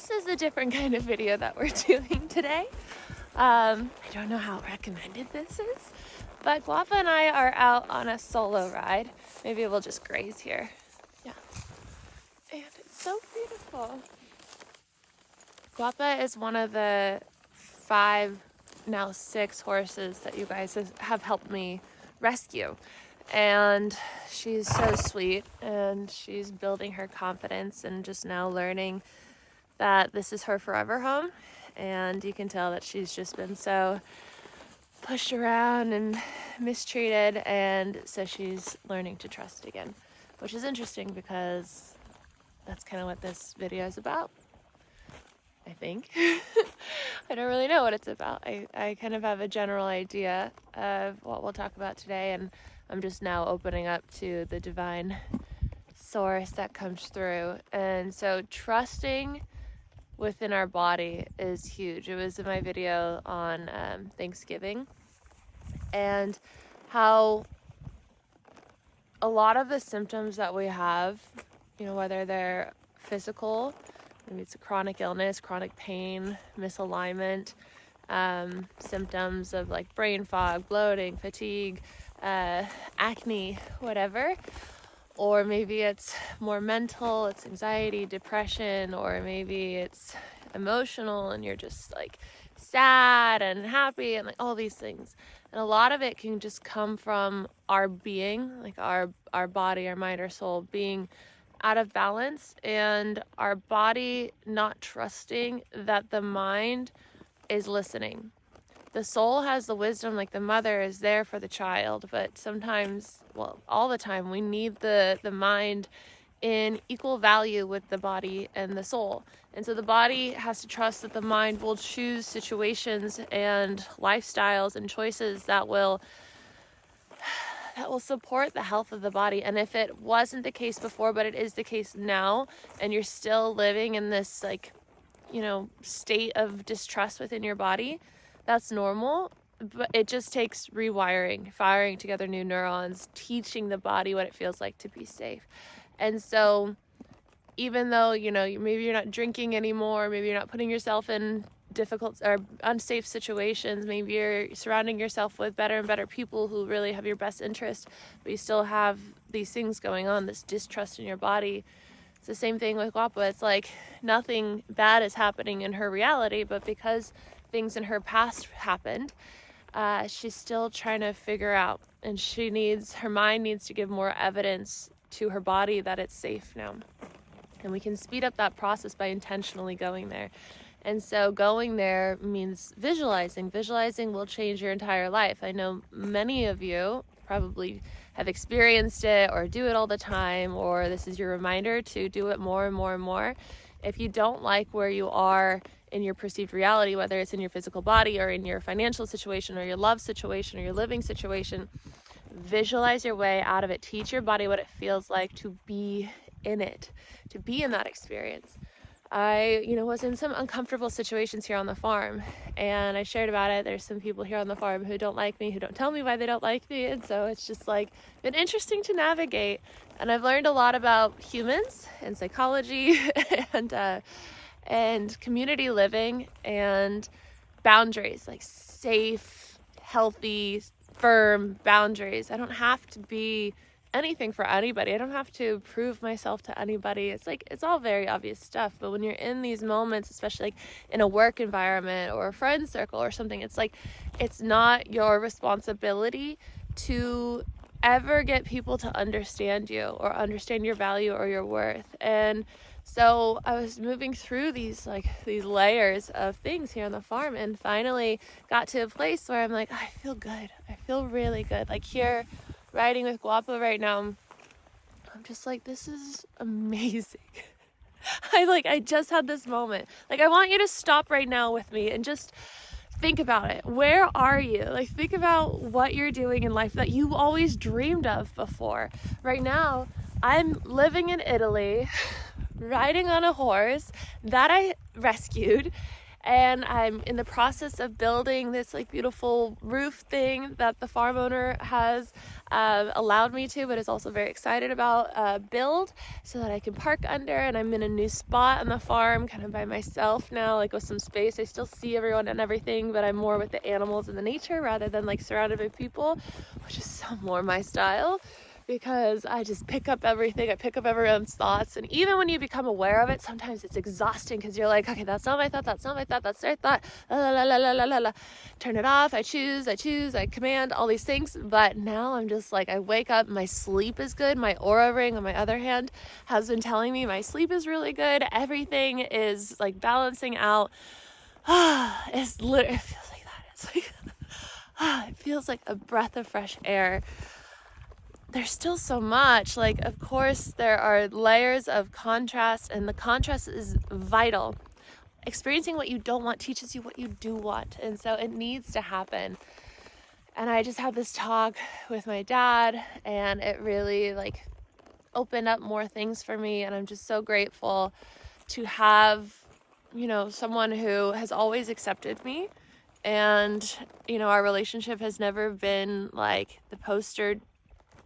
this is a different kind of video that we're doing today. I don't know how recommended this is, but Guapa and I are out on a solo ride. Maybe we'll just graze here. Yeah. And it's so beautiful. Guapa is one of the 5, now 6 horses that you guys have helped me rescue. And she's so sweet, and she's building her confidence and just now learning that this is her forever home. And you can tell that she's just been so pushed around and mistreated, and so she's learning to trust again, which is interesting because that's kind of what this video is about, I think. I don't really know what it's about. I kind of have a general idea of what we'll talk about today, and I'm just now opening up to the divine source that comes through. And so trusting within our body is huge. It was in my video on Thanksgiving, and how a lot of the symptoms that we have, you know, whether they're physical, maybe it's a chronic illness, chronic pain, misalignment, symptoms of like brain fog, bloating, fatigue, acne, whatever, or maybe it's more mental, it's anxiety, depression, or maybe it's emotional and you're just like sad and happy and like all these things. And a lot of it can just come from our being, like our body, our mind, our soul being out of balance, and our body not trusting that the mind is listening. The soul has the wisdom, like the mother is there for the child, but sometimes, well, all the time, we need the mind in equal value with the body and the soul. And so the body has to trust that the mind will choose situations and lifestyles and choices that will support the health of the body. And if it wasn't the case before, but it is the case now, and you're still living in this, like, you know, state of distrust within your body, that's normal. But it just takes rewiring, firing together new neurons, teaching the body what it feels like to be safe. And so even though, you know, maybe you're not drinking anymore, maybe you're not putting yourself in difficult or unsafe situations, maybe you're surrounding yourself with better and better people who really have your best interest, but you still have these things going on, this distrust in your body. It's the same thing with Guapa. It's like nothing bad is happening in her reality, but because things in her past happened, she's still trying to figure out, and her mind needs to give more evidence to her body that it's safe now. And we can speed up that process by intentionally going there. And so going there means visualizing. Visualizing will change your entire life. I know many of you probably have experienced it or do it all the time, or this is your reminder to do it more and more and more. If you don't like where you are in your perceived reality, whether it's in your physical body or in your financial situation or your love situation or your living situation, visualize your way out of it. Teach your body what it feels like to be in it, to be in that experience. I, was in some uncomfortable situations here on the farm, and I shared about it. There's some people here on the farm who don't like me, who don't tell me why they don't like me, and so it's just like been interesting to navigate. And I've learned a lot about humans and psychology and community living and boundaries, like safe, healthy, firm boundaries. I don't have to be anything for anybody. I don't have to prove myself to anybody. It's like, it's all very obvious stuff, but when you're in these moments, especially like in a work environment or a friend circle or something, it's like, it's not your responsibility to ever get people to understand you or understand your value or your worth. And so I was moving through these layers of things here on the farm, and finally got to a place where I'm like, I feel good. I feel really good. Like here, riding with Guapa right now, I'm just like, this is amazing. I just had this moment. Like, I want you to stop right now with me and just think about it. Where are you? Like, think about what you're doing in life that you always dreamed of before. Right now, I'm living in Italy, riding on a horse that I rescued, And I'm in the process of building this like beautiful roof thing that the farm owner has allowed me to, but is also very excited about build, so that I can park under. And I'm in a new spot on the farm, kind of by myself now, like with some space. I still see everyone and everything, but I'm more with the animals and the nature rather than like surrounded by people, which is so more my style, because I just pick up everything. I pick up everyone's thoughts. And even when you become aware of it, sometimes it's exhausting, because you're like, okay, that's not my thought, that's not my thought, that's their thought, la, la, la, la, la, la, la. Turn it off. I choose, I command, all these things. But now I'm just like, I wake up, my sleep is good. My Aura ring, on my other hand, has been telling me my sleep is really good. Everything is like balancing out. It's literally, it feels like that. It's like, it feels like a breath of fresh air. There's still so much, like, of course there are layers of contrast, and the contrast is vital. Experiencing what you don't want teaches you what you do want, and so it needs to happen. And I just had this talk with my dad, and it really like opened up more things for me, and I'm just so grateful to have, you know, someone who has always accepted me. And, you know, our relationship has never been like the poster,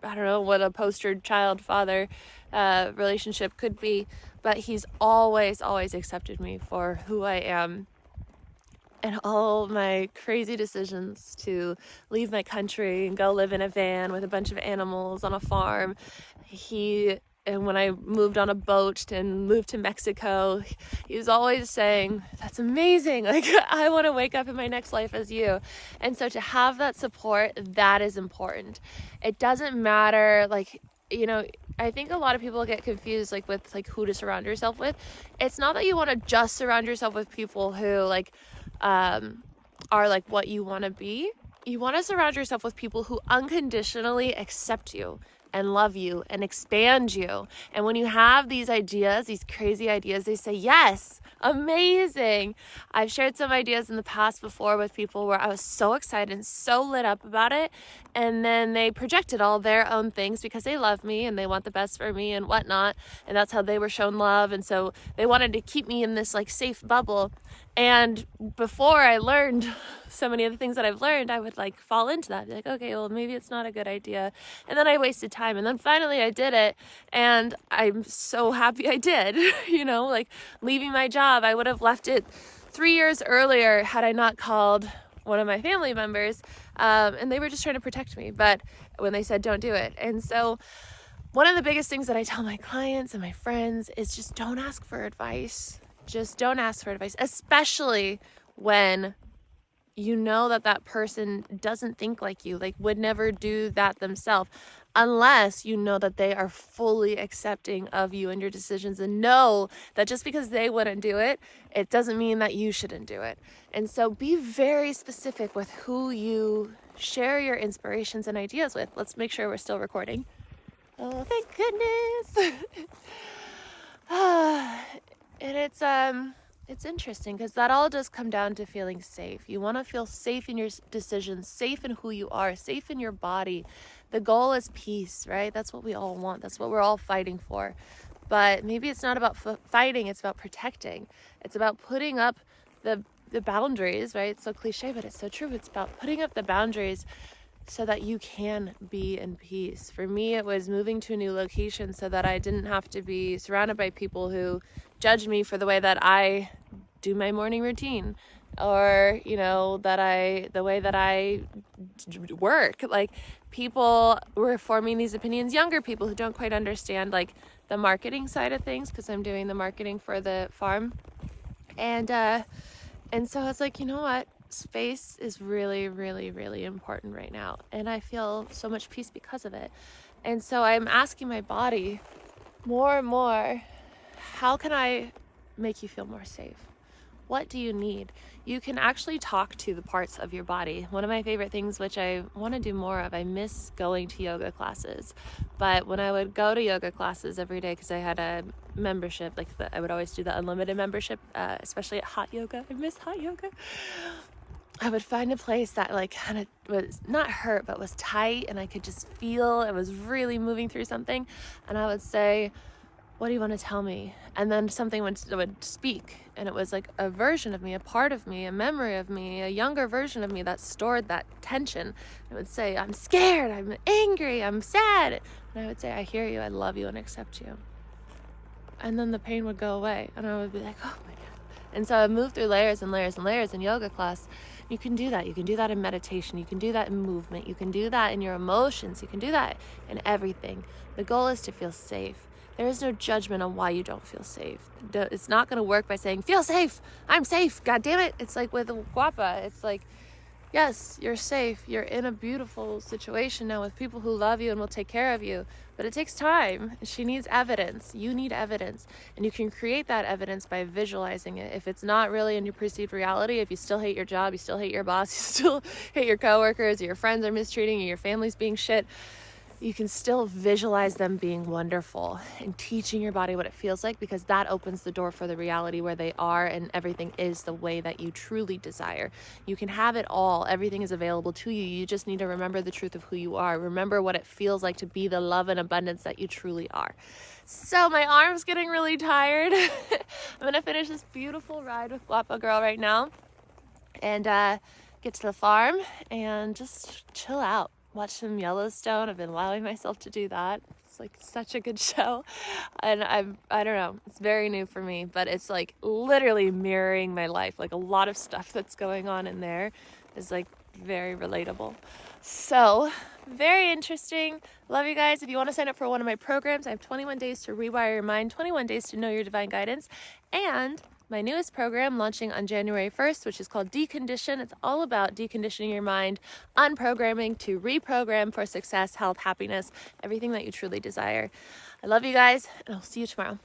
I don't know what a poster child father relationship could be, but he's always accepted me for who I am, and all my crazy decisions to leave my country and go live in a van with a bunch of animals on a farm. And when I moved on a boat and moved to Mexico, he was always saying, that's amazing. Like, I want to wake up in my next life as you. And so to have that support, that is important. It doesn't matter, like, you know, I think a lot of people get confused, like, with like who to surround yourself with. It's not that you want to just surround yourself with people who like are like what you want to be. You want to surround yourself with people who unconditionally accept you and love you and expand you. And when you have these ideas, these crazy ideas, they say, yes, amazing. I've shared some ideas in the past before with people where I was so excited and so lit up about it. And then they projected all their own things because they love me and they want the best for me and whatnot. And that's how they were shown love. And so they wanted to keep me in this like safe bubble. And before I learned so many of the things that I've learned, I would like fall into that. Be like, okay, well, maybe it's not a good idea. And then I wasted time. And then finally I did it. And I'm so happy I did, you know, like leaving my job. I would have left it 3 years earlier had I not called one of my family members. And they were just trying to protect me. But when they said, don't do it. And so one of the biggest things that I tell my clients and my friends is just don't ask for advice. Just don't ask for advice, especially when you know that that person doesn't think like you, like would never do that themselves, unless you know that they are fully accepting of you and your decisions, and know that just because they wouldn't do it, it doesn't mean that you shouldn't do it. And so be very specific with who you share your inspirations and ideas with. Let's make sure we're still recording. Oh, thank goodness. And it's interesting because that all does come down to feeling safe. You want to feel safe in your decisions, safe in who you are, safe in your body. The goal is peace, right? That's what we all want. That's what we're all fighting for. But maybe it's not about fighting, it's about protecting. It's about putting up the boundaries, right? It's so cliche, but it's so true. It's about putting up the boundaries so that you can be in peace. For me, it was moving to a new location so that I didn't have to be surrounded by people who judge me for the way that I do my morning routine, or, you know, the way that I work. Like, people were forming these opinions, younger people who don't quite understand like the marketing side of things, because I'm doing the marketing for the farm. And so it's like, you know what? Space is really, really, really important right now. And I feel so much peace because of it. And so I'm asking my body more and more, how can I make you feel more safe? What do you need? You can actually talk to the parts of your body. One of my favorite things, which I want to do more of, I miss going to yoga classes. But when I would go to yoga classes every day, because I had a membership, like I would always do the unlimited membership, especially at hot yoga. I miss hot yoga. I would find a place that like kind of was not hurt, but was tight, and I could just feel it was really moving through something. And I would say, what do you want to tell me? And then something would speak, and it was like a version of me, a part of me, a memory of me, a younger version of me that stored that tension. It would say, I'm scared, I'm angry, I'm sad. And I would say, I hear you, I love you, and accept you. And then the pain would go away, and I would be like, oh my God. And so I moved through layers and layers and layers in yoga class. You can do that. You can do that in meditation. You can do that in movement. You can do that in your emotions. You can do that in everything. The goal is to feel safe. There is no judgment on why you don't feel safe. It's not going to work by saying, feel safe. I'm safe. God damn it. It's like with Guapa. It's like, yes, you're safe. You're in a beautiful situation now with people who love you and will take care of you. But it takes time. She needs evidence. You need evidence. And you can create that evidence by visualizing it. If it's not really in your perceived reality, if you still hate your job, you still hate your boss, you still hate your coworkers, or your friends are mistreating you, your family's being shit, you can still visualize them being wonderful and teaching your body what it feels like, because that opens the door for the reality where they are and everything is the way that you truly desire. You can have it all. Everything is available to you. You just need to remember the truth of who you are. Remember what it feels like to be the love and abundance that you truly are. So my arm's getting really tired. I'm going to finish this beautiful ride with Guapa Girl right now and get to the farm and just chill out. Watch some Yellowstone. I've been allowing myself to do that. It's like such a good show. And I don't know, it's very new for me, but it's like literally mirroring my life. Like a lot of stuff that's going on in there is like very relatable. So very interesting. Love you guys. If you want to sign up for one of my programs, I have 21 days to rewire your mind, 21 days to know your divine guidance, and my newest program launching on January 1st, which is called Decondition. It's all about deconditioning your mind, unprogramming to reprogram for success, health, happiness, everything that you truly desire. I love you guys, and I'll see you tomorrow.